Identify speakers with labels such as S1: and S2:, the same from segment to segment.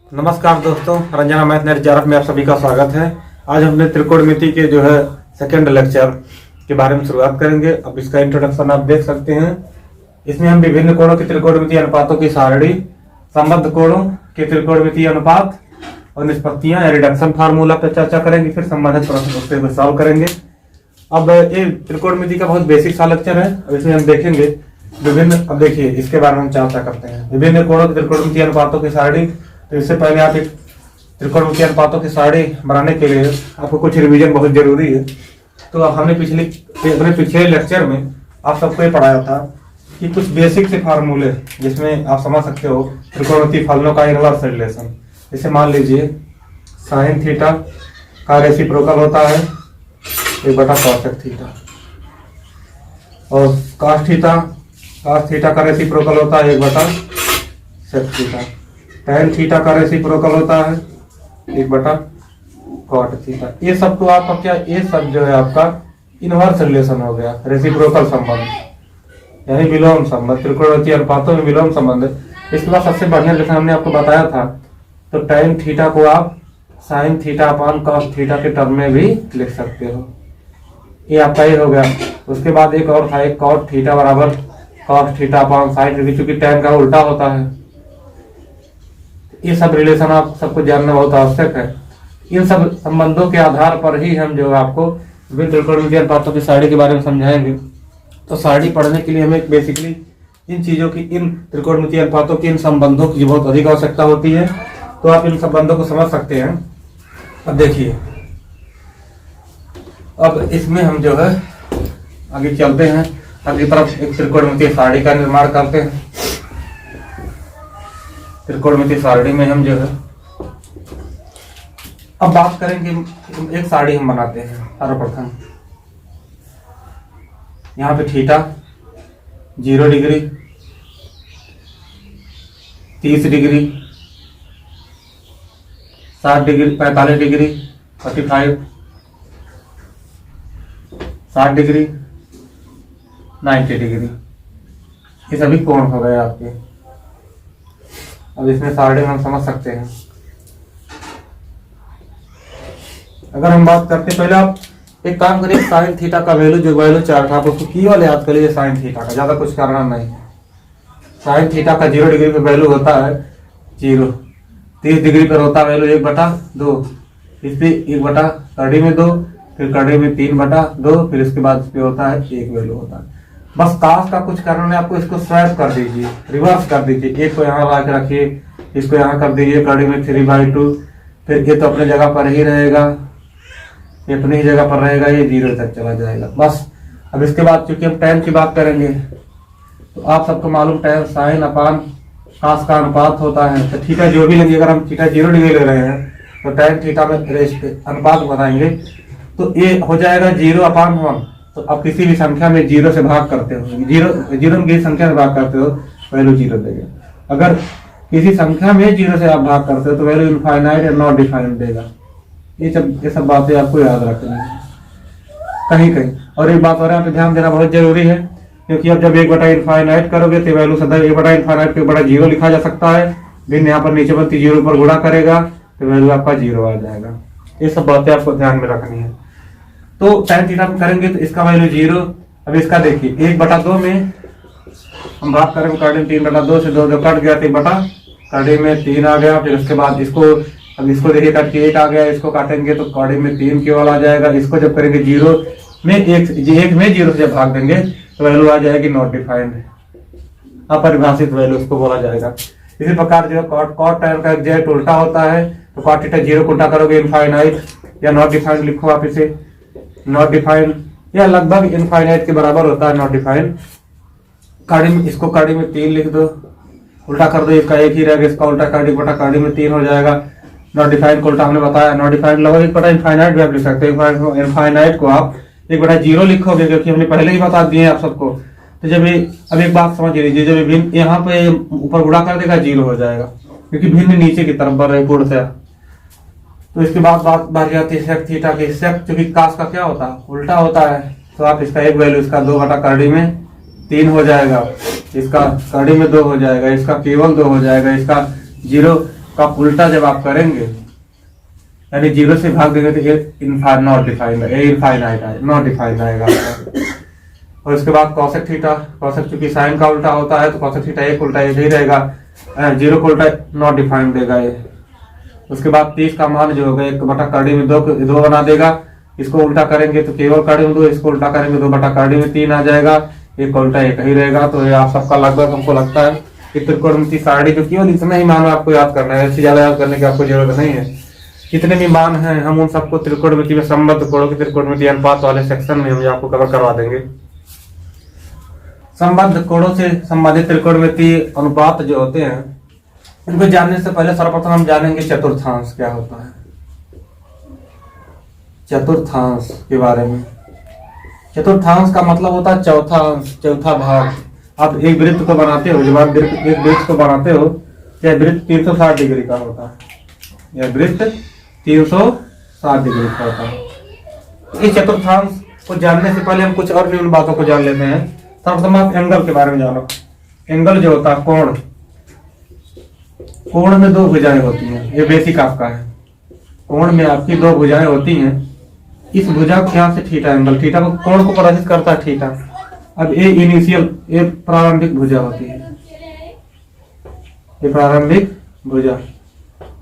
S1: नमस्कार दोस्तों, Ranjana math net जारफ में आप सभी का स्वागत है। आज हमने त्रिकोणमिति के जो है सेकंड लेक्चर के बारे में शुरुआत करेंगे। अब इसका इंट्रोडक्शन आप देख सकते हैं। इसमें हम विभिन्न कोणों की त्रिकोणमितीय अनुपातों की सारणी, संबद्ध कोणों के त्रिकोणमितीय अनुपात और निष्पत्तियां या रिडक्शन फार्मूला पर चर्चा करेंगे। फिर संबंधित प्रश्न उससे सॉल्व करेंगे। अब ये त्रिकोणमिति का बहुत बेसिक सा लेक्चर है। अब इसमें हम देखेंगे विभिन्न, अब देखिए इसके बारे में हम चर्चा करते हैं। विभिन्न कोणों की त्रिकोणमितीय अनुपातों की सारणी। तो इससे पहले आप एक त्रिकोणमितीय अनुपातों की सारणी बनाने के लिए आपको कुछ रिवीजन बहुत जरूरी है। तो अब हमने अपने पिछले लेक्चर में आप सबको ये पढ़ाया था कि कुछ बेसिक से फार्मूले जिसमें आप समझ सकते हो त्रिकोणमितीय फलनों का इनवर्स रिलेशन। जैसे मान लीजिए साइन थीटा का रेसिप्रोकल होता है 1/cos थीटा, और cos थीटा का रेसिप्रोकल होता है 1/sec थीटा। tan थीटा का रेसिप्रोकल होता है 1/cot थीटा। ये सब तो आपका क्या, ये सब जो है आपका इनवर्स रिलेशन हो गया, रेसिप्रोकल संबंध यानी विलोम संबंध। त्रिकोणमितीय अनुपातों में विलोम संबंध। इसके बाद सबसे बढ़िया जैसे हमने आपको बताया था, तो tan थीटा को आप sin theta upon cos theta के टर्म में भी लिख सकते हो। ये आपका ये हो गया। उसके बाद एक और था, एक cot थीटा बराबर cos theta upon sin theta, चूंकि tan का उल्टा होता है। ये सब रिलेशन आप सबको जानना बहुत आवश्यक है। इन सब संबंधों के आधार पर ही हम जो आपको विभिन्न त्रिकोणमितीय अनुपातों की सारणी के बारे में समझाएंगे। तो सारणी पढ़ने के लिए हमें बेसिकली इन चीजों की, इन त्रिकोणमितीय अनुपातों के इन संबंधों की बहुत अधिक आवश्यकता होती है। तो आप इन संबंधों को समझ सकते हैं। अब देखिए, अब इसमें हम जो है आगे चलते हैं, अगली तरफ एक त्रिकोणमितीय सारणी का निर्माण करते हैं। त्रिकोणमितीय सारणी में हम जो है अब बात करेंगे, एक सारणी हम बनाते हैं। सर्वप्रथम यहाँ पे theta 0 degree, 30 degree, 60 degree, 45 degree, 45, 60 degree, 90 degree, ये सभी कोण हो गए आपके। अब इसमें सारणी हम समझ सकते हैं। अगर हम बात करते हैं, पहले आप एक काम करिए, साइन थीटा का वैल्यू जो वैल्यू चार्ट था उसको की वाले याद कर लीजिए। साइन थीटा का ज्यादा कुछ करना नहीं है। साइन थीटा का 0 डिग्री पे वैल्यू होता है 0, 30 डिग्री पर होता है वैल्यू 1/2, इस पे 1/कड़ी में 2, फिर कड़ी में 3/2, फिर इसके बाद इस पे होता है 1 वैल्यू होता है। बस काश का कुछ करना है आपको, इसको स्वैप कर दीजिए, रिवर्स कर दीजिए। एक को यहाँ ला के रखिए, इसको यहाँ कर दीजिए कड़ी में 3/2, फिर ये तो अपने जगह पर ही रहेगा, ये अपनी ही जगह पर रहेगा, ये 0 तक चला जाएगा बस। अब इसके बाद चूंकि हम tan की बात करेंगे, तो आप सबको मालूम tan साइन अपान cos का अनुपात होता है। तो थीटा जो भी लेंगे, अगर हम थीटा 0 डिग्री ले रहे हैं तो tan थीटा में अनुपात बनाएंगे तो ये हो जाएगा 0/1। तो आप किसी भी संख्या में 0 से भाग करते हो, 0 में किसी संख्या से भाग करते हो, वैल्यू 0 देगा। अगर किसी संख्या में 0 से आप भाग करते हो तो वैल्यू इनफाइनाइट या नॉट डिफाइंड देगा। ये सब बातें आपको याद रखनी है कहीं कहीं। और एक बात और यहाँ पे ध्यान देना बहुत जरूरी है, क्योंकि अब जब 1/इनफाइनाइट करोगे तो वैल्यू सदैव 1/इनफाइनाइट के 0 लिखा जा सकता है। भिन्न यहाँ पर नीचे बनती 0 पर गुणा करेगा तो वैल्यू आपका 0 आ जाएगा। ये सब बातें आपको ध्यान में रखनी है। तो tan थीटा में करेंगे तो इसका वैल्यू 0। अब इसका देखिए 1/2 में हम बात करेंगे, कड़ी में 3/2 से 2 कट गया, 3/कड़ी में 3 आ गया। फिर उसके बाद इसको, अब इसको देखिए कट के 1 आ गया, इसको काटेंगे तो कड़ी में 3 केवल आ जाएगा। इसको जब करेंगे 0 में 1 में 0 से जब भाग देंगे तो वैल्यू आ जाएगी नॉट डिफाइंड, अपरिभाषित वैल्यू उसको बोला जाएगा। इसी प्रकार जो cot tan का एग्जैक्ट उल्टा होता है, तो cot थीटा 0 को उल्टा करोगे इनफाइनाइट या नॉट डिफाइंड लिखो आप इसे, नॉट डिफाइंड या लगभग इनफाइनाइट के बराबर होता है नॉट डिफाइंड। कड़ी में, इसको कड़ी में 3 लिख दो, उल्टा कर दो, इसका 1 ही रहेगा, इसका उल्टा कड़ी में 3 हो जाएगा। नॉट डिफाइंड को उल्टा हमने बताया, नॉट डिफाइंड लगभग 1/इनफाइनाइट भी आप लिख सकते हो। इनफाइनाइट को आप 1/0 लिखोगे, क्योंकि हमने पहले ही बता दिए आप सबको। तो जब अब एक बात समझ लीजिए, जब भिन्न यहाँ पे ऊपर गुणा कर देगा 0 हो जाएगा, क्योंकि भिन्न नीचे की तरफ बढ़ रही गुण से। तो इसके बाद बात बात आती है सेक थीटा की। सेक चूंकि कास का क्या होता है, उल्टा होता है, तो आप इसका एक वैल्यू, इसका 2/कड़ी में 3 हो जाएगा, इसका कड़ी में 2 हो जाएगा, इसका केवल 2 हो जाएगा, इसका 0 का उल्टा जब आप करेंगे, यानी 0 से भाग देंगे तो ये नॉट डिफाइंड नॉट डिफाइंड आएगा आपका। और उसके बाद कॉसेक थीटा, कॉसेक चूंकि साइन का उल्टा होता है तो कॉसेक थीटा एक उल्टा एक ही रहेगा, 0 को उल्टा नॉट डिफाइंड देगा ये। उसके बाद 30 का मान जो होगा 1/2 में 2 बना देगा। इसको उल्टा करेंगे तो केवल कड़ी में 2, इसको उल्टा करेंगे 2/3 में 3 आ जाएगा, एक उल्टा एक ही रहेगा। तो ये आप सबका लगभग हमको लगता है कि त्रिकोणमिति सारणी जो केवल इतना ही मान आपको याद करना है, इससे ज्यादा याद करने की आपको जरूरत नहीं है। जितने भी मान हैं हम उन सबको त्रिकोणमिति में संबद्ध कोणों की त्रिकोणमिति अनुपात वाले सेक्शन में हम आपको कवर करवा देंगे। संबद्ध कोणों से संबंधित त्रिकोणमिति अनुपात जो होते हैं, इनको जानने से पहले सर्वप्रथम हम जानेंगे चतुर्थांश क्या होता है। चतुर्थांश के बारे में, चतुर्थांश का मतलब होता है चौथा अंश, चौथा भाग। आप एक वृत्त को बनाते हो, जब आप एक वृत्त को बनाते हो, यह वृत्त 360 डिग्री का होता है, यह वृत्त 360 डिग्री का होता है। इस चतुर्थांश को जानने से पहले हम कुछ और भी उन बातों को जान लेते हैं। सर्वप्रथम आप एंगल के बारे में जानो। एंगल जो होता है कोण, कोण में 2 भुजाएं होती हैं, ये बेसिक आपका है। कोण में आपकी 2 भुजाएं होती हैं। इस भुजा को यहाँ से थीटा एंगल, थीटा को कोण को प्रदर्शित करता है थीटा। अब ये इनिशियल, ये प्रारंभिक भुजा होती है, ये प्रारंभिक भुजा।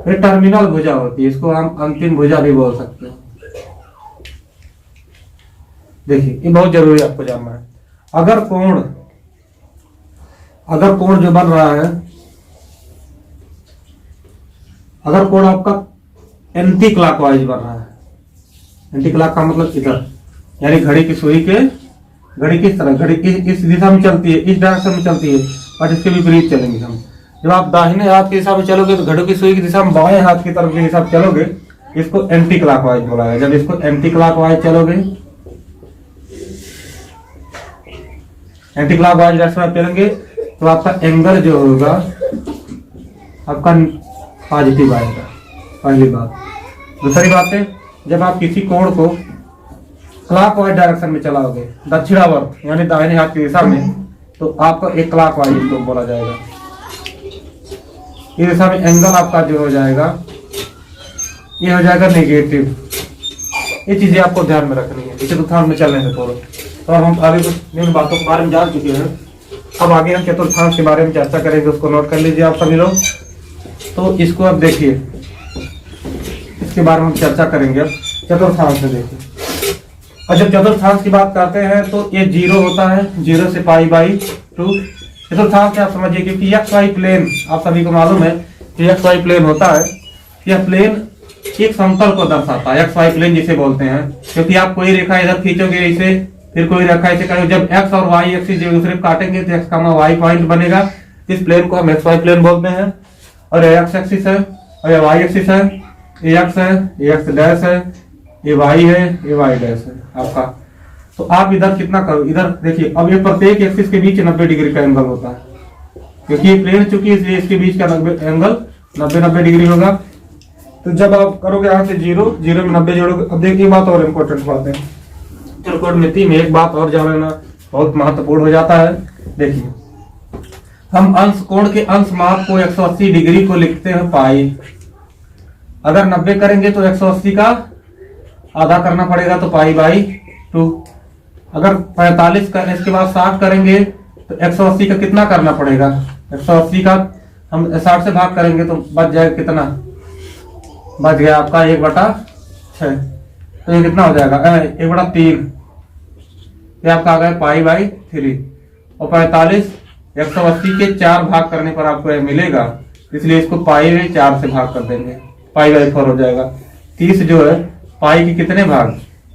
S1: ये टर्मिनल भुजा होती है, इसको हम अंतिम भुजा भी बोल सकते हैं। देखिए ये बहुत जरूरी आपको जानना है। अगर कोण जो बन रहा है, अगर कोण आपका एंटी क्लॉकवाइज बन रहा है, एंटी क्लॉक का मतलब इधर, यानी घड़ी की सुई के, घड़ी किस तरह, घड़ी इस दिशा में चलती है, इस डायरेक्शन में चलती है, और इसके विपरीत चलेंगे हम। जब आप दाहिने हाथ की दिशा में चलोगे तो घड़ी की सुई की दिशा में बाएं हाथ की तरफ के हिसाब चलोगे, इसको एंटी क्लॉकवाइज बोला है। जब इसको एंटी क्लॉकवाइज चलोगे, एंटी क्लॉकवाइज डायरेक्शन में चलेंगे तो आपका एंगल जो होगा आपका पॉजिटिव आएगा, पहली बात। दूसरी बात है, जब आप किसी कोण को क्लॉकवाइज डायरेक्शन में चलाओगे, दक्षिणावर्त यानी दाहिने हाथ की दिशा में, तो आपका एक क्लॉकवाइज इसको बोला जाएगा। इस दिशा में एंगल आपका जो हो जाएगा, ये हो जाएगा नेगेटिव। ये चीजें आपको ध्यान में रखनी है, इसे चतुर्थांश में चलने से थोड़ा। तो हम आगे कुछ निम्न बातों के बारे में जान चुके हैं। अब आगे हम चतुर्थांश के बारे में चर्चा करेंगे, उसको नोट कर लीजिए आप सभी लोग। तो इसको अब देखिए, इसके बारे में हम चर्चा करेंगे। अब चतुर्थांश में देखिए, और जब चतुर्थांश की बात करते हैं तो ये 0 होता है, 0 से π/2। चतुर्थांश आप समझिए, क्योंकि XY प्लेन आप सभी को मालूम है कि XY प्लेन होता है, यह प्लेन एक समतल को दर्शाता है, XY प्लेन जिसे बोलते हैं। क्योंकि आप कोई रेखा इधर खींचोगे इसे, फिर कोई रेखा इसे करोगे, जब x और y एक्सिस एक दूसरे को काटेंगे तो x, y पॉइंट बनेगा। इस प्लेन को हम XY प्लेन बोलते हैं। और ये x एक्सिस है और ये y एक्सिस है, ये x है, ये x डैश है, ये y है, ये y डैश है आपका। तो आप इधर कितना करो, इधर देखिए, अब ये प्रत्येक एक्सिस के बीच 90 डिग्री का एंगल होता है, क्योंकि ये प्लेन चूंकि इसलिए इसके बीच का एंगल 90 डिग्री होगा। तो जब आप करोगे यहाँ से 0 में 90 जोड़ोगे। अब देखिए बात और इम्पोर्टेंट बात है, त्रिकोणमिति में एक बात और जान लेना बहुत महत्वपूर्ण हो जाता है। देखिए, हम अंश कोण के अंश माप को 180 डिग्री को लिखते हैं पाई। अगर 90 करेंगे तो 180 का आधा करना पड़ेगा, तो π/2। अगर 45 का इसके बाद 60 करेंगे तो 180 का कितना करना पड़ेगा, 180 का हम 60 से भाग करेंगे तो बच जाएगा कितना, बच गया आपका 1/6। तो ये कितना हो जाएगा 1/3, ये आपका आ गया π/3। और 45 180 के 4 भाग करने पर आपको यह मिलेगा, इसलिए इसको π/4 से भाग कर देंगे, π/4 हो जाएगा। 30 जो है पाई के कितने भाग,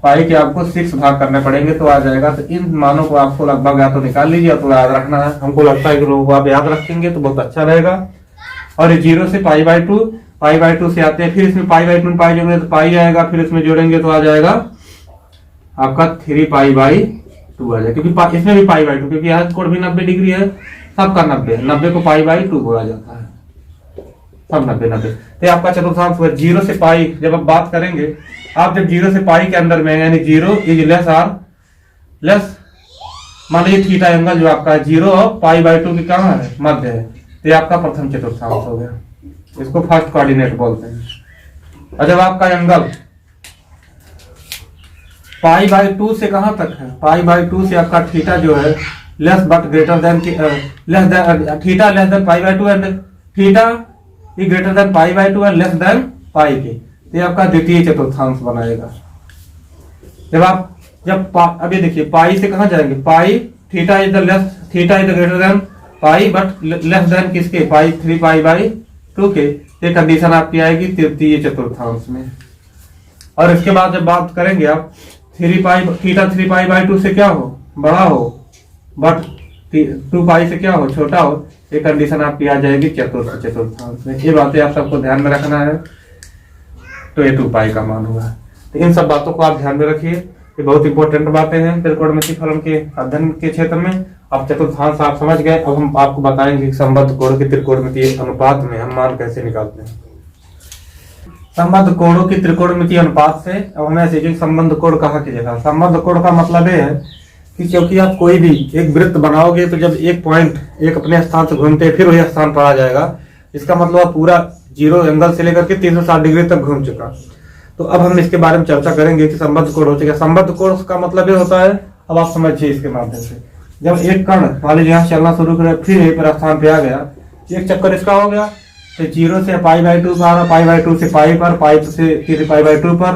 S1: पाई के आपको 6 भाग करने पड़ेंगे तो आ जाएगा। तो इन मानों को आपको लगभग या तो निकाल लीजिए, तो याद रखना है। हमको लगता है कि लोगों को आप याद रखेंगे तो बहुत अच्छा रहेगा। और 0 से π/2 से आते हैं, फिर इसमें π/2 में पाई जोड़ेंगे तो पाई आएगा, फिर इसमें जोड़ेंगे तो आ जाएगा आपका 3π/2 आ जाएगा, क्योंकि इसमें भी π/2, क्योंकि यहाँ कोण भी 90 डिग्री है, सबका 90 को π/2 बोला जाता है, सब 90। तो आपका चतुर्थांश हुआ 0 से पाई। जब आप बात करेंगे, आप जब 0 से पाई के अंदर में, यानी 0 इज लेस आर लेस, मान लीजिए थीटा एंगल जो आपका 0 और π/2 की कहाँ है, मध्य है, तो ये आपका प्रथम चतुर्थांश हो गया। इसको फर्स्ट कोऑर्डिनेट बोलते हैं। और जब आपका एंगल पाई बाई 2 से कहां तक है, पाई बाई 2 से आपका थीटा जो है less but greater than theta less than pi by 2 and theta ई greater than pi by 2 and less than pi के, तो ये आपका द्वितीय चतुर्थांश बनाएगा। अभी देखिए पाई से कहां जाएंगे, pi theta is the greater than pi but less than किसके, पाई 3 पाई बाई 2 के, ये कंडीशन आपकी आएगी तृतीय चतुर्थांश में। और इसके बाद जब बात करेंगे आप थीटा 3 पाई बाई 2 से क्या हो, बड़ा हो, बट 2 पाई से क्या हो, छोटा हो, ये कंडीशन आपकी आ जाएगी चतुर्थांश में। ये बातें आप सबको ध्यान में रखना है, तो ये 2 पाई का मान होगा। तो इन सब बातों को आप ध्यान में रखिए, ये बहुत इंपॉर्टेंट बातें हैं त्रिकोणमितीय फलन के अध्ययन के क्षेत्र में। आप चतुर्थांश आप समझ गए। अब हम आपको बताएंगे कि संबद्ध कोण के त्रिकोणमितीय अनुपात में हम मान कैसे निकालते हैं। संबद्ध कोणों की त्रिकोणमितीय अनुपात से अब हमें सीखेंगे संबद्ध कोण कहाँ की जगह। संबद्ध कोण का मतलब ये है कि क्योंकि आप कोई भी एक वृत्त बनाओगे तो जब एक पॉइंट एक अपने स्थान से घूमते फिर वही स्थान पर आ जाएगा, इसका मतलब आप पूरा 0 एंगल से लेकर के 360 डिग्री तक घूम चुका। तो अब हम इसके बारे में चर्चा करेंगे कि संबद्ध कोण होता है। संबद्ध कोण का मतलब ये होता है, अब आप समझिए इसके माध्यम से, जब एक कण मान लीजिए यहाँ चलना शुरू करे फिर एक पर स्थान पे आ गया, एक चक्कर इसका हो गया, तो 0 से पाई बाई 2 पर आ रहा, पाई बाई 2 से पाई पर, पाई से 3 पाई बाई 2 पर,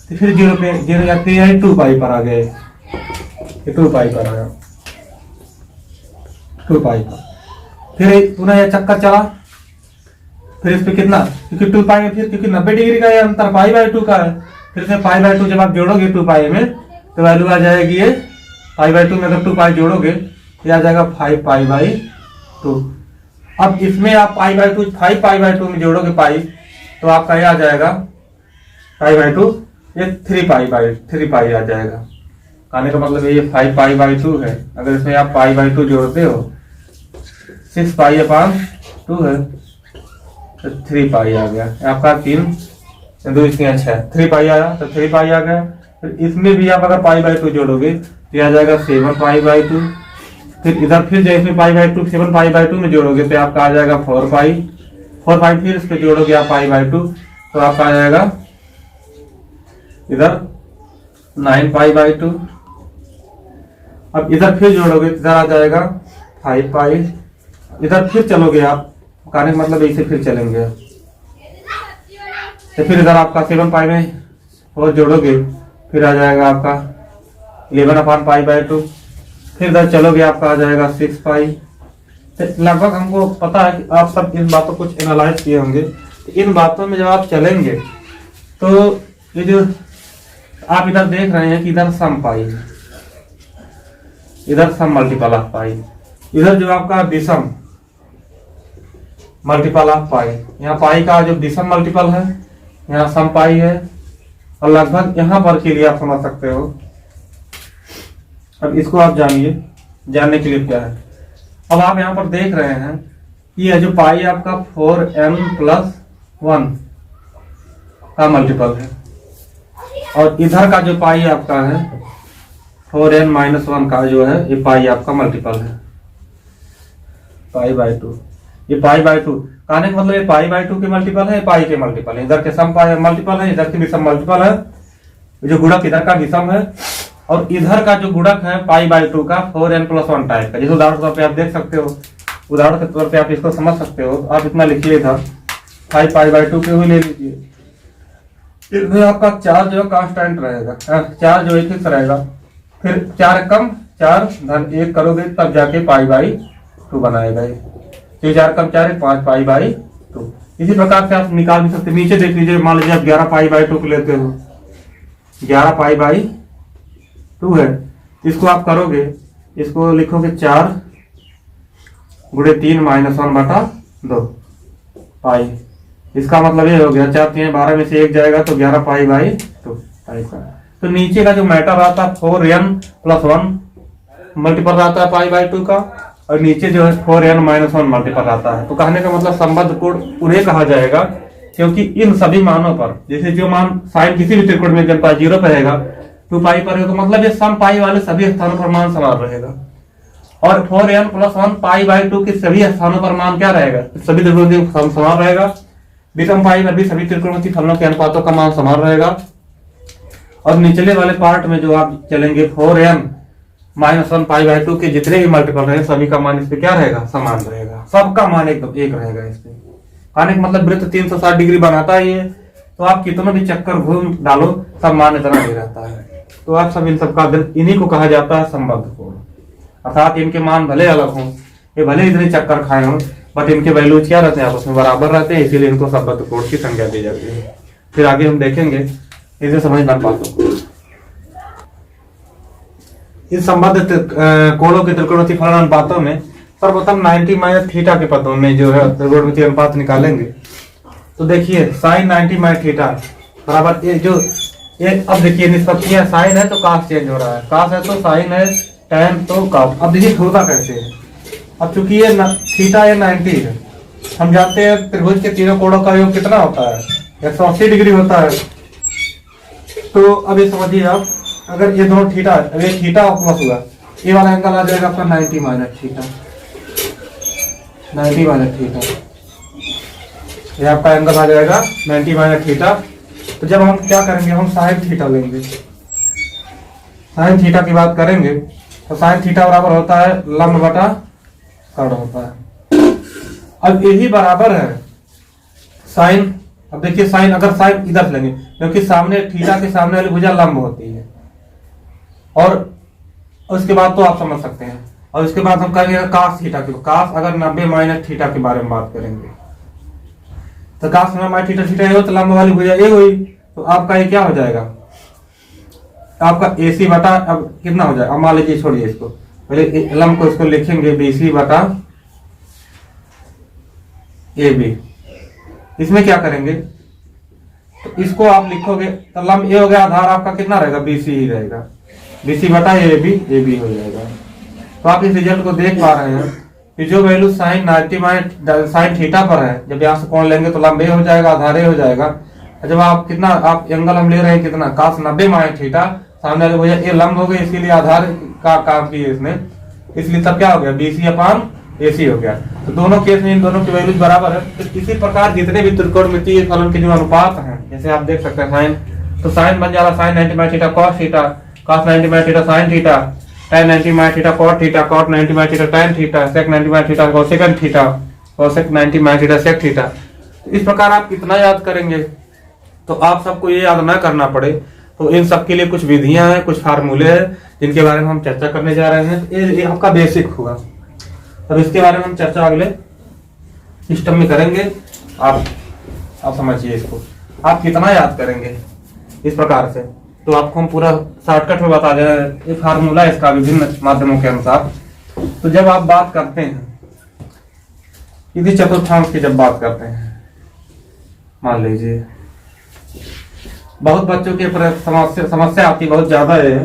S1: तो फिर 0 पे 0 या 3 2 पाई पर आ गए, 2 पाई पर आया, 2 पाई पर, फिर पुनः यह चक्कर चला, फिर इस पे कितना, क्योंकि 2 पाई में फिर क्योंकि 90 डिग्री का ये अंतर पाई बाई 2 का है, फिर से पाई बाई 2 जब आप जोड़ोगे 2 पाई में तो वैल्यू आ जाएगी ये पाई बाई 2 में अगर 2 पाई जोड़ोगे तो आ जाएगा 5 पाई बाई 2। अब इसमें आप पाई बाई 2 5 पाई बाई 2 में जोड़ोगे पाई तो आपका ये आ जाएगा पाई बाई 2, ये 3 पाई आ जाएगा। कहने का मतलब ये 5 पाई बाई 2 है, अगर इसमें आप पाई बाई 2 जोड़ते हो 6 पाई अपान 2 है तो 3 पाई आ गया आपका, 3 3 पाई आया तो 3 पाई आ गया। फिर इसमें भी आप अगर पाई बाई 2 जोड़ोगे तो आ जाएगा 7 पाई बाई 2, फिर इधर फिर जैसे पाई बाई 2 7 पाई बाई 2 में जोड़ोगे तो आपका आ जाएगा 4 पाई, फिर इस पे जोड़ोगे आप पाई बाई 2 तो आपका आ जाएगा इधर 9 पाई बाई 2। अब इधर फिर जोड़ोगे इधर आ जाएगा 5 पाई, इधर फिर चलोगे आप, कहने का मतलब ऐसे फिर चलेंगे तो फिर इधर आपका 7 पाई में 4 जोड़ोगे फिर आ जाएगा आपका 11 अपान पाई बाई 2, फिर इधर चलोगे आपका आ जाएगा 6 पाई। तो लगभग हमको पता है कि आप सब इन बातों को कुछ एनालाइज किए होंगे। तो इन बातों में जब आप चलेंगे तो ये जो आप इधर देख रहे हैं कि इधर सम पाई है, इधर सम मल्टीपल ऑफ पाई, इधर जो आपका विषम मल्टीपल ऑफ पाई, यहाँ पाई का जो विषम मल्टीपल है यहाँ सम पाई है, और लगभग यहाँ पर के लिए आप समझ सकते हो। अब इसको आप जानिए, जानने के लिए क्या है। अब आप यहाँ पर देख रहे हैं कि यह जो पाई आपका 4n+1 का मल्टीपल है, और इधर का जो पाई आपका है 4n-1 का जो है ये पाई आपका मल्टीपल है, पाई बाई 2। ये पाई बाई 2 कहने का मतलब ये पाई बाई 2 के मल्टीपल है, पाई के मल्टीपल है, इधर के सम पाई मल्टीपल है, इधर के विषम मल्टीपल है, जो गुणक इधर का विषम है, और इधर का जो गुणक है पाई बाई 2 का 4n+1 टाइप का। जैसे उदाहरण के तौर पे आप देख सकते हो, उदाहरण के तौर पे आप इसको समझ सकते हो। आप इतना लिखिए था 5 पाई बाई 2 के हुए ले लीजिए, इसमें आपका चार्ज जो कांस्टेंट रहेगा, चार्ज जो फिक्स रहेगा, फिर 4 कम 4 धन 1 करोगे तब जाके पाई बाई 2 बनाएगा। 4 कम 4 5 पाई बाई 2। इसी प्रकार से आप निकाल भी सकते। नीचे देख लीजिए, मान लीजिए आप 11 पाई बाई 2 को लेते हो, 11 पाई बाई 2 है, इसको आप करोगे, इसको लिखोगे 4 गुणे 3 -1/2 पाई। इसका मतलब ये हो गया 4 3 12 में से 1 जाएगा तो 11 पाई बाई 2 पाई का। तो नीचे का जो मैटर आता है 4n+1 मल्टीपल आता है पाई बाई 2 का, और नीचे जो है 4n-1 मल्टीपल आता है। तो कहने का मतलब संबद्ध कोण उन्हें कहा जाएगा क्योंकि इन सभी मानों पर, जैसे जो मान साइन किसी भी त्रिकोण में जब पाई 0 पर रहेगा 2 पाई पर है, तो मतलब ये सम पाई वाले सभी स्थानों पर मान समान रहेगा, और 4n+1 पाई बाई 2 के सभी स्थानों पर मान क्या रहेगा, सभी त्रिकोणों समान रहेगा। विषम पाई पर भी सभी त्रिकोणमितीय फलनों के अनुपातों का मान समान रहेगा। और निचले वाले पार्ट में जो आप चलेंगे 4n माइनस 1 पाई/2 के जितने भी मल्टीपल रहे सभी का मान इस पे क्या रहेगा, समान रहेगा, सबका मान एकदम एक रहेगा इस पे। कहने का मतलब वृत्त 360 डिग्री बनाता ही है, तो आप कितना भी चक्कर घूम डालो सब मान इतना ही रहता है। तो आप सब इन सबका इन्हीं को कहा जाता है संबद्ध कोण। अर्थात इनके मान भले अलग हों, ये भले इतने चक्कर खाए हों, बट इनके वैल्यूज क्या रहते हैं, आपस में बराबर रहते हैं, इसीलिए इनको संबद्ध कोण की संज्ञा दी जाती है। फिर आगे हम देखेंगे इसे समझना बातों को। इस संबद्ध कोणों के त्रिकोणमितीय फलन अनुपातों में सर्वप्रथम 90 माइनस थीटा के पदों में जो है त्रिकोणमितीय अनुपात निकालेंगे। तो देखिए साइन 90 माइनस थीटा बराबर ये अब देखिए निष्पत्तियां, साइन है तो कास चेंज हो रहा है, कास है तो साइन है, टैन तो कास। अब देखिए होता कैसे है। अब चूंकि ये थीटा ये 90 है, हम जानते हैं त्रिभुज के तीनों कोणों का योग कितना होता है, 180 डिग्री होता है। तो अब ये समझिए आप, अगर ये दोनों थीटा, अब ये थीटा प्लस हुआ, ये वाला एंगल आ जाएगा आपका 90 माइनस थीटा, 90 माइनस थीटा, ये आपका एंगल आ जाएगा 90 माइनस थीटा। तो जब हम क्या करेंगे, हम साइन थीटा लेंगे, साइन थीटा की बात करेंगे तो साइन थीटा बराबर होता है लंब बटा कर्ण होता है। अब यही बराबर है साइन। अब देखिए साइन, अगर साइन इधर लेंगे क्योंकि सामने थीटा के सामने वाली भुजा लंब होती है, और उसके बाद तो आप समझ सकते हैं। और उसके बाद हम कहेंगे कास थीटा की, कास अगर 90 माइनस थीटा के बारे में बात करेंगे तो कास 90 माइनस थीटा, थीटा हो तो लंब वाली भुजा ये हुई, तो आपका ये क्या हो जाएगा, आपका AC बटा, अब कितना हो जाएगा, अब मान लीजिए छोड़िए इसको, पहले लंब को इसको लिखेंगे BC बटा AB। इसमें क्या करेंगे, तो इसको आप लिखोगे तो लंब ए हो गया, आधार आपका कितना रहेगा, BC ही रहेगा, BC बटा AB हो जाएगा। तो आप इस रिजल्ट को देख पा रहे हैं कि जो value sine 90 minus sine theta पर है, जब यहाँ से कोण लेंगे तो लंब ए हो जाएगा, आधार ए हो जाएगा। जब आप कितना, आप एंगल हम ले रहे हैं कितना, कास 90 माइनस थीटा, सामने वाले भुजा ए लंब हो गई, इसीलिए आधार का काम किया इसने, इसलिए तब क्या हो गया, BC अपान AC हो गया। तो दोनों केस में इन दोनों की वैल्यूज बराबर है। तो इसी प्रकार जितने भी त्रिकोणमितीय फलन के जो अनुपात हैं, जैसे आप देख सकते हैं साइन, तो साइन बन जाएगा sine 90 minus theta cos theta, cos 90 minus theta sine theta, tan 90 minus theta cot theta, cot 90 minus theta tan theta, sec 90 minus theta cosec theta, cosec 90 minus theta sec theta. इस प्रकार आप कितना याद करेंगे, तो आप सबको ये याद ना करना पड़े, तो इन सब के लिए कुछ विधियां हैं, कुछ फार्मूले हैं जिनके बारे में हम चर्चा करने जा रहे हैं। ये आपका बेसिक हुआ, तब इसके बारे में हम चर्चा अगले सिस्टम में करेंगे। आप समझिए इसको, आप कितना याद करेंगे इस प्रकार से, तो आपको हम पूरा शॉर्टकट में बता दे रहे हैं। ये फार्मूला इसका विभिन्न माध्यमों के अनुसार। तो जब आप बात करते हैं यदि चतुर्थांश की जब बात करते हैं, मान लीजिए बहुत बच्चों के समस्या आती बहुत ज्यादा है,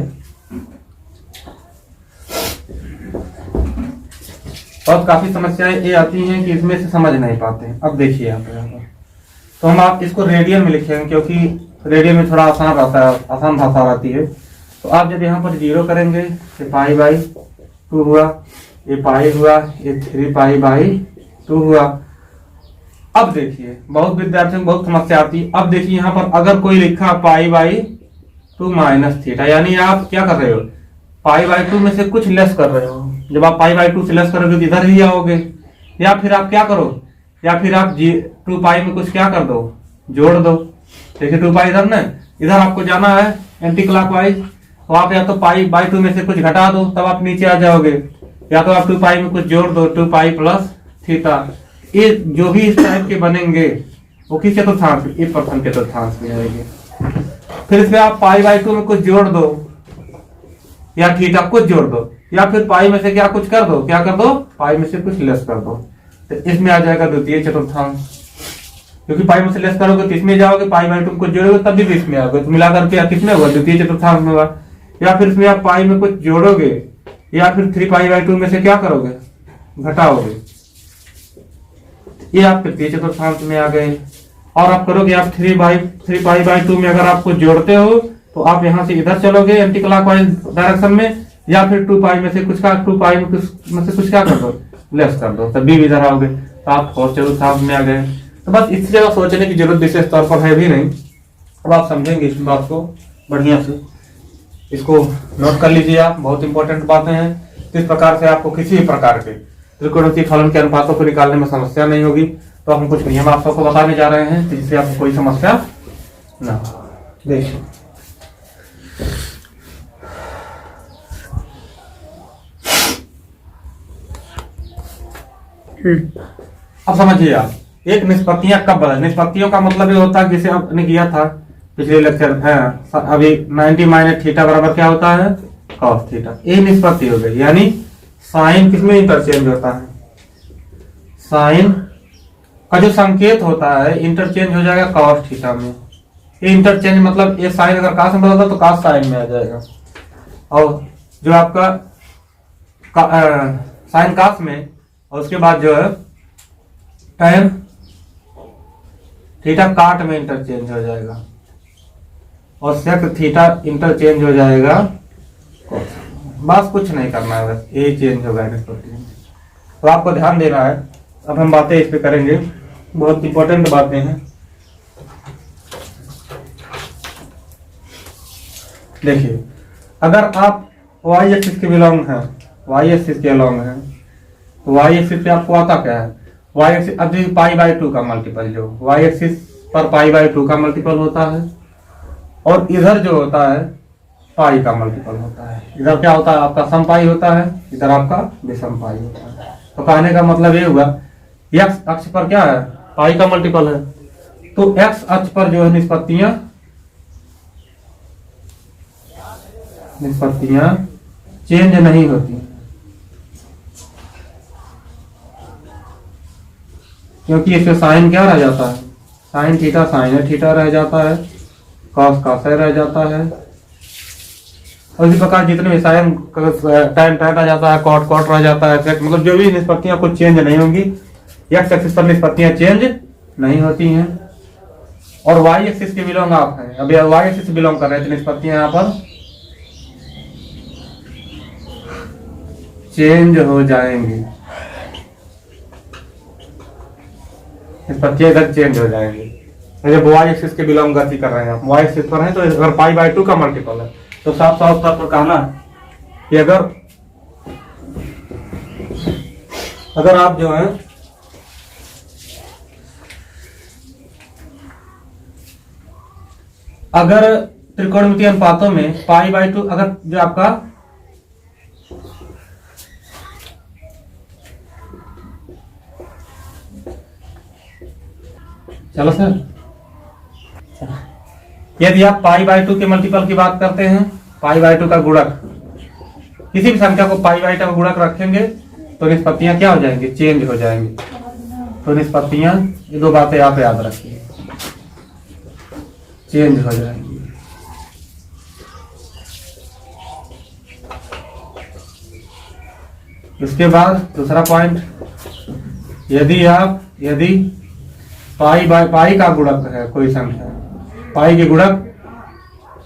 S1: और काफी समस्याएं ये आती हैं कि इसमें से समझ नहीं पाते हैं। अब देखिए यहाँ पर, तो हम आप इसको रेडियन में लिखेंगे क्योंकि रेडियन में थोड़ा आसान रहता है, आसान भाषा रहती है। तो आप जब यहाँ पर 0 करेंगे तो पाई/2 हुआ, ये पाई हुआ, ये 3 पाई/2 हुआ। अब देखिए बहुत विद्यार्थियों को बहुत समस्या आती है। अब देखिए यहाँ पर अगर कोई लिखा पाई/2 माइनस थीटा, यानी आप क्या कर रहे हो, पाई/2 में से कुछ लेस कर रहे हो। जब आप पाई/2 से लेस करोगे तो इधर ही आओगे, या फिर आप क्या करो, या फिर आप 2 पाई में कुछ क्या कर दो, जोड़ दो। देखिए 2 पाई इधर ना, इधर आपको जाना है एंटी क्लॉकवाइज, तो आप या तो पाई/2 में से कुछ घटा दो तब आप नीचे आ जाओगे, या तो आप 2 पाई में कुछ जोड़ दो, 2 पाई प्लस थीटा। ये जो भी इस टाइप के बनेंगे वो किस चतुर्थांश में, ये प्रथम चतुर्थांश में आएंगे। फिर इसमें आप पाई/2 में कुछ जोड़ दो या थीटा कुछ जोड़ दो, या फिर पाई में से क्या कुछ कर दो, क्या कर दो, पाई में से कुछ लेस कर दो, तो इसमें आ जाएगा द्वितीय चतुर्थांश। क्योंकि पाई में से लेस करोगे तो इसमें जाओगे, पाई/2 कुछ जोड़ोगे तब भी इसमें आओगे, तो मिलाकर के किसमें होगा, द्वितीय चतुर्थांश में होगा। या फिर इसमें आप पाई में कुछ जोड़ोगे, या फिर 3 पाई/2 में से क्या करोगे, घटाओगे, ये आप तृतीय चतुर्थांश में आ गए। और आप करोगे आप 3 पाई/2 में अगर आप कुछ जोड़ते हो तो आप यहाँ से इधर चलोगे एंटी क्लॉकवाइज डायरेक्शन में, या फिर 2 पाई में से कुछ का 2 पाई में से कुछ क्या कर दो, लेस कर दो, तब भी इधर आओगे, तो आप फोर्थ चतुर्थांश में आ गए। तो बस इससे ज़्यादा सोचने की जरूरत विशेष तौर पर है भी नहीं। अब आप समझेंगे इस बात को बढ़िया से, इसको नोट कर लीजिए आप, बहुत इंपॉर्टेंट बातें हैं। इस प्रकार से आपको किसी भी प्रकार के त्रिकोणमितीय फलन के अनुपातों को निकालने में समस्या नहीं होगी। तो हम कुछ नियम आप सबको बताने जा रहे हैं जिससे आपको कोई समस्या ना हो। देखिए अब समझिए आप, एक निष्पत्तियां कब बदल, निष्पत्तियों का मतलब ये होता है जैसे आपने किया था पिछले लेक्चर में, अभी 90 माइनस थीटा बराबर क्या होता है, कॉस थीटा। ये निष्पत्ति हो गई, यानी साइन किसमें इंटरचेंज होता है, साइन का जो संकेत होता है इंटरचेंज हो जाएगा कॉस थीटा में। ये इंटरचेंज मतलब ये साइन अगर कास में बदलता तो कास साइन में आ जाएगा, और जो आपका साइन कास में, और उसके बाद जो है टैन थीटा काट में इंटरचेंज हो जाएगा, और सेक थीटा इंटरचेंज हो जाएगा। बस कुछ नहीं करना है, बस ये चेंज होगा निष्पत्ति। तो आपको ध्यान देना है। अब हम बातें इस पे करेंगे, बहुत इंपॉर्टेंट बातें हैं। देखिए अगर आप वाई एक्सिस के बिलोंग हैं, वाई एक्सिस के अलोंग हैं, तो वाई एक्सिस पे आपको आता क्या है, वाई एक्सिस अब पाई बाई 2 का मल्टीपल, जो वाई एक्सिस पर पाई बाई 2 का मल्टीपल होता है, और इधर जो होता है पाई का मल्टीपल होता है। इधर क्या होता है आपका सम पाई होता है, इधर आपका विषम पाई होता है। तो कहने का मतलब ये हुआ एक्स अक्ष पर क्या है, पाई का मल्टीपल है, तो एक्स अक्ष पर जो है निष्पत्तियां चेंज नहीं होती, क्योंकि इसमें साइन क्या रह जाता है, साइन थीटा साइन थीटा रह जाता है, कॉस कॉस रह जाता है। और इसी प्रकार जितने भी साइन टाइम टाइम रह जाता है, कॉट कॉट रह जाता है, मतलब जो भी निष्पत्तियां कुछ चेंज नहीं होंगी। एक्स एक्सिस पर निष्पत्तियां चेंज नहीं होती हैं, और वाई एक्सिस के बिलोंग आप हैं, अभी वाई एक्सिस से बिलोंग कर रहे थे, निष्पत्तियां यहाँ पर चेंज हो जाएंगी, निष्पत्तियां इधर चेंज हो जाएंगी। जब वाई एक्सिस के बिलोंग गति कर रहे हैं आप, वाई एक्सिस पर हैं, तो अगर पाई बाई 2 का मल्टीपल है तो साफ साफ तौर पर कहना कि अगर आप जो है अगर त्रिकोणमितीय अनुपातों में पाई बाई 2, अगर जो आपका चलो सर, यदि आप पाई बाई 2 के मल्टीपल की बात करते हैं, पाई बाई 2 का गुणक, किसी भी संख्या को पाई बाई 2 का गुणक रखेंगे तो निष्पत्तियां क्या हो जाएंगी, चेंज हो जाएंगी। तो निष्पत्तियां, ये दो बातें आप याद रखिए, चेंज हो जाएंगी। इसके बाद दूसरा पॉइंट, यदि पाई बाई पाई का गुणक है कोई संख्या, पाई के गुणक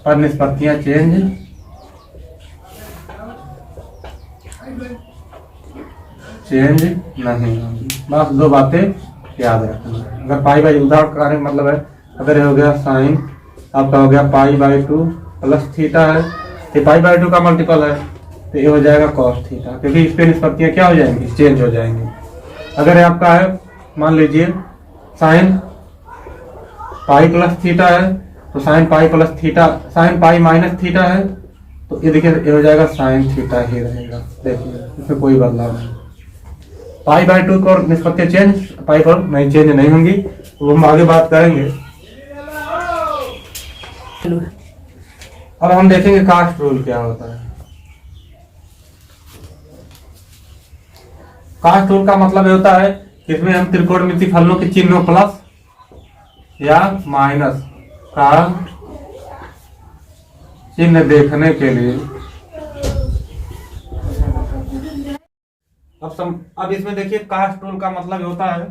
S1: पर निष्पत्तियां चेंज नहीं होंगी। बस दो बातें याद रखना। अगर पाई बाई, उदाहरण का मतलब है, अगर ये हो गया साइन आपका हो गया पाई बाई 2 प्लस थीटा है, ये पाई बाई 2 का मल्टीपल है, तो ये हो जाएगा कॉस थीटा, क्योंकि इस पे निष्पत्तियां क्या हो जाएंगी, चेंज हो जाएंगी। अगर आपका है मान लीजिए साइन पाई प्लस थीटा है, तो sine pi plus theta, sine pi minus theta है, तो ये देखिए ये हो जाएगा साइन थीटा ही रहेगा। देखिए इसमें कोई बदलाव नहीं। पाई बाई 2 को निष्पत्तियां चेंज, पाई पर नहीं चेंज नहीं होंगी, वो हम आगे बात करेंगे। अब हम देखेंगे कास्ट रूल क्या होता है। कास्ट रूल का मतलब होता है कि इसमें हम त्रिकोणमितीय फलनों के चिन्हों प्लस या माइनस का चिन्ह देखने के लिए अब इसमें देखिए कास्ट रूल का मतलब होता है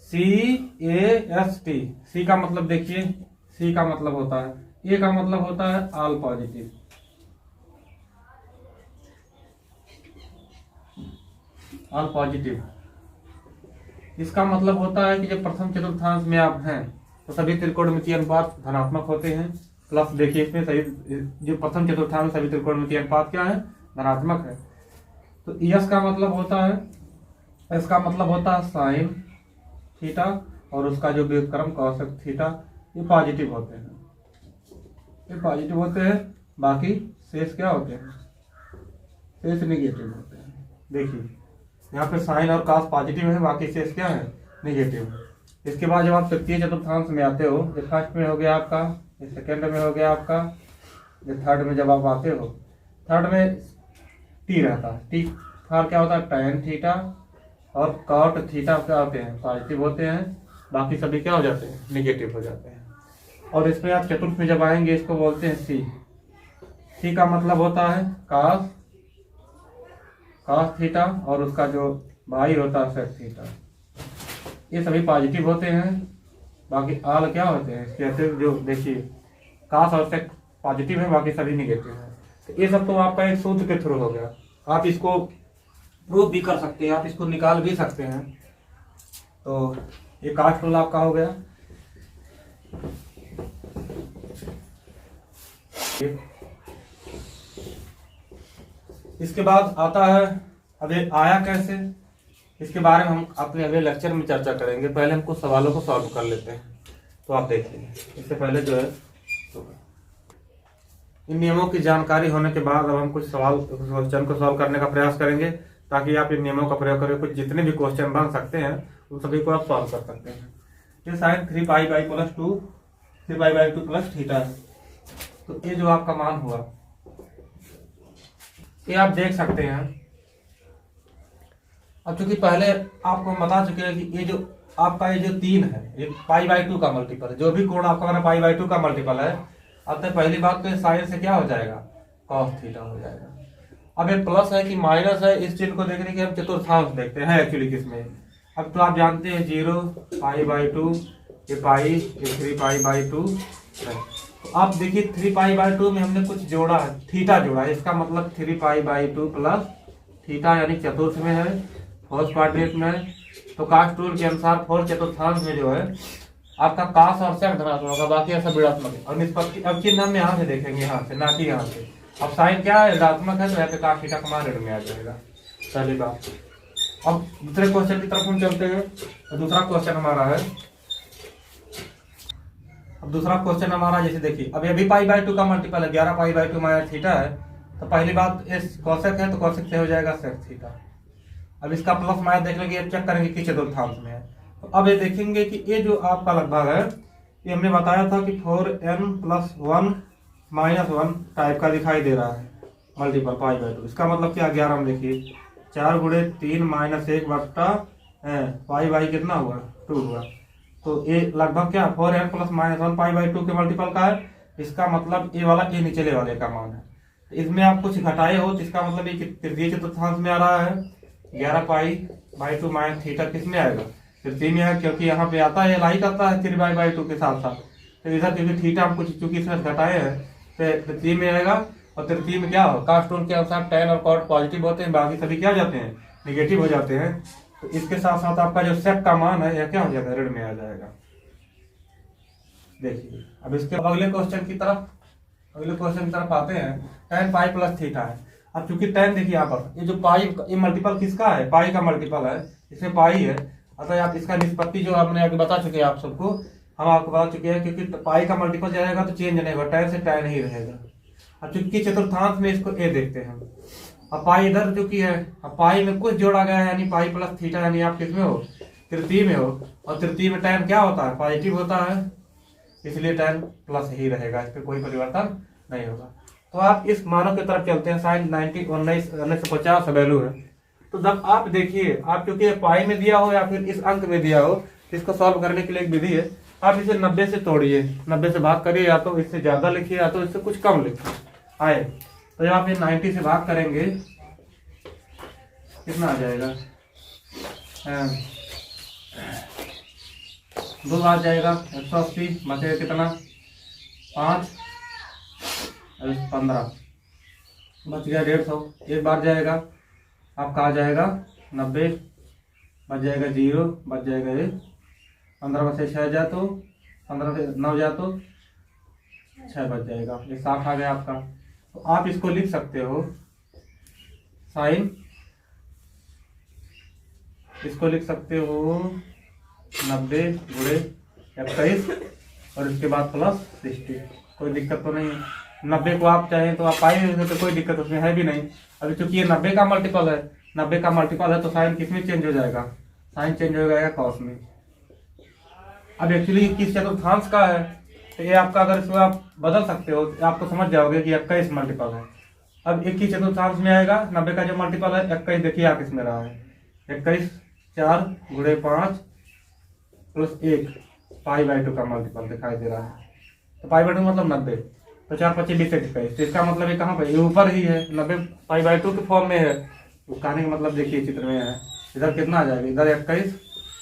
S1: CAST। सी का मतलब देखिए, सी का मतलब होता है, ए का मतलब होता है ऑल पॉजिटिव, ऑल पॉजिटिव, इसका मतलब होता है कि जब प्रथम चतुर्थांश में आप हैं तो सभी त्रिकोणमितीय अनुपात धनात्मक होते हैं। प्लस देखिए इसमें सही, जो प्रथम चतुर्थांश सभी त्रिकोणमितीय अनुपात क्या है, धनात्मक है। तो यस का मतलब होता है, इसका मतलब होता है साइन थीटा और उसका जो व्युत्क्रम कॉसेक थीटा, ये पॉजिटिव होते हैं, ये पॉजिटिव होते हैं। बाकी शेष क्या होते हैं, शेष निगेटिव होते हैं। देखिए यहाँ पे साइन और कॉस पॉजिटिव है, बाकी शेष क्या है, निगेटिव। इसके बाद जब आप तृतीय चतुर्थांश में आते हो, ये फर्स्ट में हो गया आपका, ये सेकेंड में हो गया आपका, ये थर्ड में जब आप आते हो, थर्ड में टी रहता है। टी फॉर क्या होता है, टैन थीटा और कॉट थीटा क्या होते हैं, पॉजिटिव होते हैं। बाकी सभी क्या हो जाते हैं, निगेटिव हो जाते हैं। और इसमें आप चतुर्थ में जब आएंगे, इसको बोलते हैं सी। सी का मतलब होता है कॉस थीटा और उसका जो भाई होता है सेक थीटा, ये सभी पॉजिटिव होते हैं। बाकी आल क्या होते हैं, कैसे जो देखिए कॉस और सेक पॉजिटिव है, बाकी सभी निगेटिव है। तो ये सब तो आपका एक सूत्र के थ्रू हो गया। आप इसको प्रूव भी कर सकते हैं, आप इसको निकाल भी सकते हैं। तो ये कास्ट रूल आपका हो गया। इसके बाद आता है, अब ये आया कैसे, इसके बारे में हम अपने अगले लेक्चर में चर्चा करेंगे। पहले हम कुछ सवालों को सॉल्व कर लेते हैं। तो आप देखिए, इससे पहले जो है तो इन नियमों की जानकारी होने के बाद अब हम कुछ क्वेश्चन को सॉल्व करने का प्रयास करेंगे, ताकि आप इन नियमों का प्रयोग करके कुछ जितने भी क्वेश्चन बन सकते हैं उन सभी को आप सॉल्व कर सकते हैं। ये साइन 3π/2 3π/2 प्लस थीटा है। तो ये जो आपका मान हुआ, ये आप देख सकते हैं। अब चूंकि पहले आपको बता चुके हैं कि ये जो आपका ये जो 3 है, ये π/2 का मल्टीपल है। जो भी कोण आपका अगर π/2 का मल्टीपल है, अब तक पहली बात तो ये साइन से क्या हो जाएगा, कॉस थीटा हो जाएगा। अब ये प्लस है कि माइनस है, इस चिन्ह को देखने के हम चतुर्थांश देखते हैं एक्चुअली किसमें। अब तो आप जानते हैं 0 π/2, ये पाई, ये 3π/2 है। तो आप देखिए 3π/2 में हमने कुछ जोड़ा है, थीटा जोड़ा है। इसका मतलब 3π/2 प्लस थीटा यानी चतुर्थ में है, फोर्थ क्वाड्रेंट में है। तो कास्ट रूल के अनुसार फोर्थ चतुर्थांश में जो है आपका कास और सेक धनात्मक होगा, बाकी ऐसा ऋणात्मक है। और निष्पत्ति अब चिन्ह हम यहाँ से देखेंगे, यहाँ से, ना कि यहाँ से। अब साइन क्या है, ऋणात्मक है, तो यहाँ पे कास थीटा का मान ऋण में आ जाएगा। पहली बात। अब दूसरे क्वेश्चन की तरफ हम चलते हैं। तो दूसरा क्वेश्चन हमारा है, अब दूसरा क्वेश्चन हमारा जैसे देखिए, अब ये भी π/2 का मल्टीपल है, 11π/2 माइनस थीटा है। तो पहली बात इस कॉसेक है, तो कॉसेक से हो जाएगा सेक थीटा। अब इसका प्लस माइनस देख लेंगे, चेक करेंगे कि चतुर्थांश में है। तो अब ये देखेंगे कि ये जो आपका लगभग है, ये हमने बताया था कि 4n+1 -1 टाइप का दिखाई दे रहा है मल्टीपल π/2। इसका मतलब क्या, 11 में देखिए 4 × 3 - 1 बट्टा π/, कितना हुआ, 2 हुआ। तो ये लगभग क्या 4n+-1 π/2 के मल्टीपल का है। इसका मतलब ये वाला, ये निचले वाले का मान है। इसमें आप कुछ घटाए हो, तो इसका मतलब ये तृतीय चतुर्थांश में आ रहा है। 11π/2 माइनस थीटा किस में आएगा, तृतीय में है, क्योंकि यहाँ पे आता है लाई करता है 3π/2 के साथ साथ। तो इधर क्योंकि थीटा हम कुछ चूंकि इसमें घटाए हैं, तो तृतीय में आएगा। और तृतीय में क्या हो, कास्ट रूल के अनुसार टैन और कॉट पॉजिटिव होते हैं, बाकी सभी क्या जाते हैं, निगेटिव हो जाते हैं। तो इसके साथ साथ आपका जो सेक का मान है, यह क्या हो जाएगा, ऋण में आ जाएगा। देखिए अब इसके अगले क्वेश्चन की तरफ आते हैं। tan पाई प्लस थीटा है। अब चूंकि tan देखिए यहाँ पर, ये जो पाई, ये मल्टीपल किसका है, पाई का मल्टीपल है, इसमें पाई है। अतः आप इसका निष्पत्ति जो हमने अभी बता चुके हैं आप सबको, हम आपको बता चुके हैं, क्योंकि पाई का मल्टीपल जाएगा तो चेंज नहीं होगा, tan से tan ही रहेगा। अब चूंकि चतुर्थांश में इसको ए देखते हैं हम। अब पाई इधर चुकी है, अब पाई में कुछ जोड़ा गया है, यानी पाई प्लस थीटा, यानी आप किसमें हो, तृतीय में हो। और तृतीय में tan क्या होता है, पॉजिटिव होता है, इसलिए tan प्लस ही रहेगा, इस पर कोई परिवर्तन नहीं होगा। तो आप इस मानों की तरफ चलते हैं। साइन 1950 वैल्यू है। तो जब आप देखिए, आप क्योंकि पाई में दिया हो या फिर इस अंक में दिया हो, इसको सॉल्व करने के लिए एक विधि है। आप इसे 90 से तोड़िए, 90 से भाग करिए, या तो इससे ज्यादा लिखिए या तो इससे कुछ कम लिखिए आए। तो जब आप ये 90 से भाग करेंगे, कितना आ जाएगा, 2 आ जाएगा, 180 बचेगा कितना, 5 और 15 बच गया 150। एक बार जाएगा आपका आ जाएगा 90 बच जाएगा 0, बच जाएगा 1, 15 में से 6 जा तो 15 से 9 जा तो 6 बच जाएगा, ये 60 आ गया आपका। तो आप इसको लिख सकते हो साइन, इसको लिख सकते हो 90 गुणे 21 और इसके बाद प्लस 60, कोई दिक्कत तो नहीं है। 90 को आप चाहें तो आप पाएंगे तो कोई दिक्कत उसमें है भी नहीं। अभी चूंकि ये 90 का मल्टीपल है, 90 का मल्टीपल है तो साइन किस में चेंज हो जाएगा, साइन चेंज हो जाएगा कॉस में। अब एक्चुअली किस चतुर्थांश का है तो ये आपका, अगर इसको आप बदल सकते हो आपको समझ जाओगे कि 21 मल्टीपल है। अब 21 चतुर्थांश में आएगा, 90 का जो मल्टीपल है 21, देखिए आप इसमें रहा है 21 4 गुणे 5 प्लस 1 π/2 का मल्टीपल दिखाई दे रहा है। तो π/2 मतलब 90, तो 4 25 20 21, तो इसका मतलब ये कहाँ पे, ये ऊपर ही है 90 π/2 के फॉर्म में है। तो कहने का मतलब देखिए चित्र में है, इधर कितना आ जाएगा, इधर 21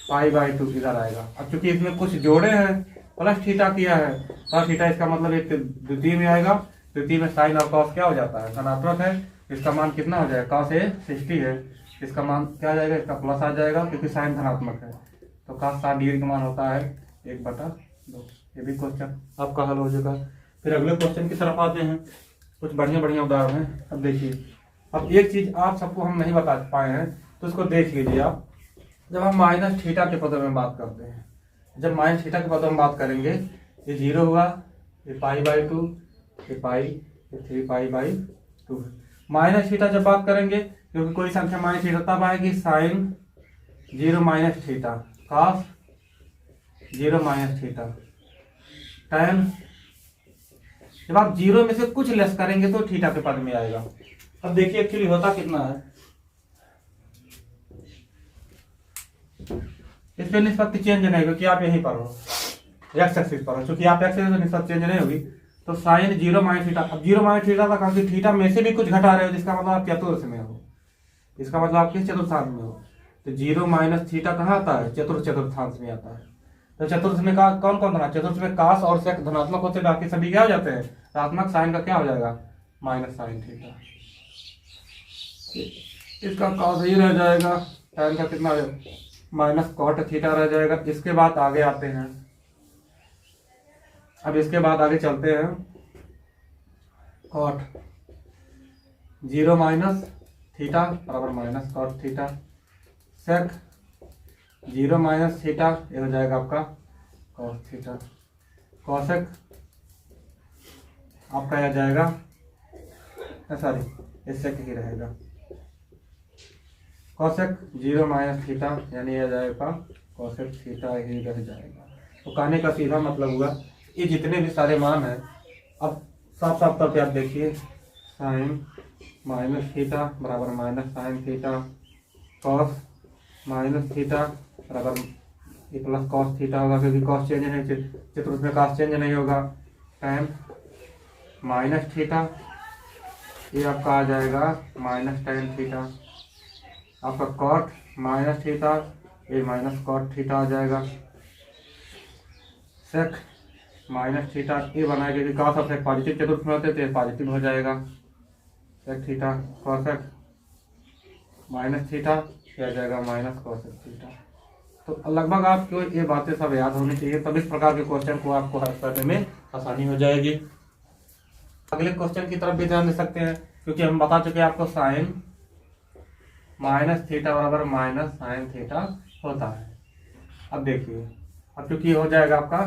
S1: π/2 इधर आएगा। अब चूंकि इसमें कुछ जोड़े हैं प्लस थीटा किया है, प्लस थीटा, इसका मतलब एक द्वितीय में आएगा, द्वितीय में साइन और कॉस क्या हो जाता है, धनात्मक है, इसका मान कितना हो जाएगा, कॉस ए 60 है, इसका मान क्या आ जाएगा, इसका प्लस आ जाएगा क्योंकि साइन धनात्मक है। तो cos 60 डिग्री का मान होता है 1/2। ये भी क्वेश्चन आपका हल हो जाएगा। फिर अगले क्वेश्चन की तरफ आते हैं, कुछ बढ़िया बढ़िया उदाहरण है। अब देखिए, अब एक चीज आप सबको हम नहीं बता पाए हैं तो उसको देख लीजिए आप। जब हम माइनस थीटा के पदों में बात करते हैं, जब माइनस थीटा के पदों में बात करेंगे, ये 0 हुआ, ये π/2, ये पाई, ये 3π/2। माइनस थीटा जब बात करेंगे, क्योंकि कोई संख्या माइनस थीटा तब आएगी sine 0 minus theta, cos 0 minus theta, tan, जब आप 0 में से कुछ लेस करेंगे तो थीटा के पद में आएगा। अब देखिए एक्चुअली होता कितना है, इस पे निष्पत्ति चेंज नहीं होगी, आप यहीं पर हो एक्स एक्सिस पर हो, चूंकि आप एक्स एक्सिस तो निष्पत्ति चेंज नहीं होगी। तो साइन 0 माइनस थीटा, अब 0 माइनस थीटा था क्योंकि थीटा में से भी कुछ घटा रहे हो, जिसका मतलब आप चतुर्थ में हो, इसका मतलब आप किस चतुर्थांश में हो। तो 0 माइनस थीटा कहाँ आता है, चतुर्थांश में आता है। तो चतुर्थ में का कौन कौन धनात्मक, चतुर्थ में कास और सेक धनात्मक होते, बाकी सभी क्या हो जाते हैं ऋणात्मक। साइन का क्या हो जाएगा, माइनस साइन थीटा, इसका कॉस ही रह जाएगा, साइन का कितना माइनस कॉट थीटा रह जाएगा। इसके बाद आगे आते हैं, अब इसके बाद आगे चलते हैं, कॉट 0 माइनस थीटा बराबर माइनस कॉट थीटा, सेक 0 माइनस थीटा, ये हो जाएगा आपका कॉस थीटा, कॉसेक आपका आ जाएगा, सॉरी ये सेक ही रहेगा, कॉसेक 0 माइनस थीटा यानी आ जाएगा कॉसेक थीटा ही रह जाएगा। तो कहने का सीधा मतलब हुआ ये जितने भी सारे मान हैं, अब साफ साफ तौर पे आप देखिए, साइन माइनस थीटा बराबर minus sine theta, cos minus theta बराबर ये प्लस कॉस थीटा होगा, क्योंकि कॉस चेंज नहीं, चतुर्थ में कॉस चेंज नहीं होगा, टैन माइनस थीटा, ये आपका आ जाएगा माइनस टैन थीटा, आपका कॉट माइनस थीटा, ये माइनस कॉट थीटा आ जाएगा, सेक माइनस थीटा, ये बनाएगा क्योंकि कॉस और सेक पॉजिटिव चतुर्थ में होते थे, पॉजिटिव हो जाएगा, sec theta, cosec minus theta, ये आ जाएगा माइनस कॉसेक थीटा। तो लगभग आपको ये बातें सब याद होनी चाहिए, तब इस प्रकार के क्वेश्चन को आपको हल करने में आसानी हो जाएगी। अगले क्वेश्चन की तरफ भी ध्यान दे सकते हैं, क्योंकि हम बता चुके हैं आपको साइन माइनस थीटा बराबर माइनस साइन थीटा होता है। अब देखिए, अब क्योंकि हो जाएगा आपका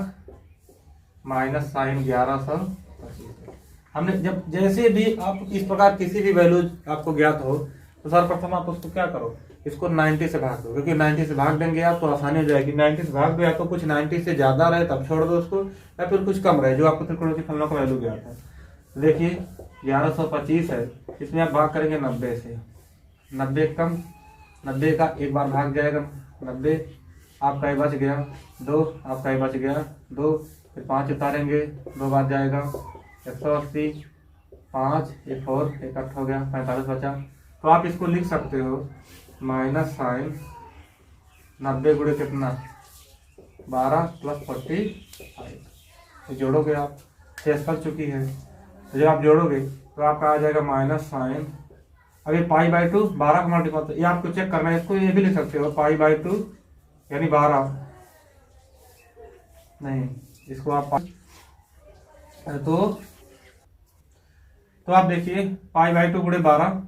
S1: माइनस साइन 1125। हमने जब जैसे भी आप इस प्रकार किसी भी वैल्यू आपको ज्ञात हो तो सर्वप्रथम आप उसको क्या करो, इसको 90 से भाग दो, क्योंकि 90 से भाग देंगे आप तो आसानी हो जाएगी। 90 से भाग दो, या तो कुछ 90 से ज्यादा रहे तब छोड़ दो उसको, या फिर कुछ कम रहे जो आपको त्रिकोणमितीय फलनों का वैल्यू ज्ञात है। तो देखिए 1125 है, इसमें आप भाग करेंगे 90 से, 90 कम, 90 का एक बार भाग जाएगा, 90 आपका ये बच गया 2, आपका ये बच गया 2, फिर 5 उतारेंगे, 2 बार जाएगा 180, 5 एक और 1 हो गया 45 बचा। तो आप इसको लिख सकते हो माइनस साइन 90 गुणे कितना 12 प्लस 45, जोड़ोगे आप, शेष कर चुकी है, तो जब आप जोड़ोगे तो आपका आ जाएगा माइनस साइन अब ये π/2 12 का मल्टीपल, तो ये आपको चेक करना है, इसको ये भी लिख सकते हो π/2 यानी 12, नहीं इसको आप तो आप देखिए π/2 गुणे 12,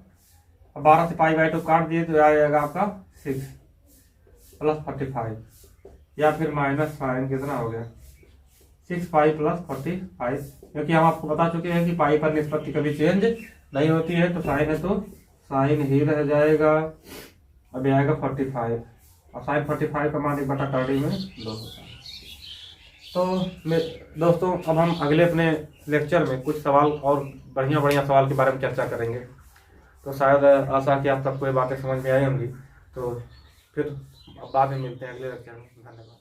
S1: अब 12 से π/2 काट दिए तो आ जाएगा आपका 6 प्लस 45, या फिर माइनस साइन कितना हो गया 6π प्लस 45, क्योंकि हम आपको बता चुके हैं कि पाई पर निष्पत्ति कभी चेंज नहीं होती है, तो साइन है तो साइन ही रह जाएगा। अब आएगा 45, और साइन 45 का मान 1/3 में 2 होता है। तो दोस्तों अब हम अगले अपने लेक्चर में कुछ सवाल और बढ़िया बढ़िया सवाल के बारे में चर्चा करेंगे। तो शायद आशा कि आप सबको ये बातें समझ में आई होंगी। तो फिर बाद में मिलते हैं अगले लेक्चर में। धन्यवाद।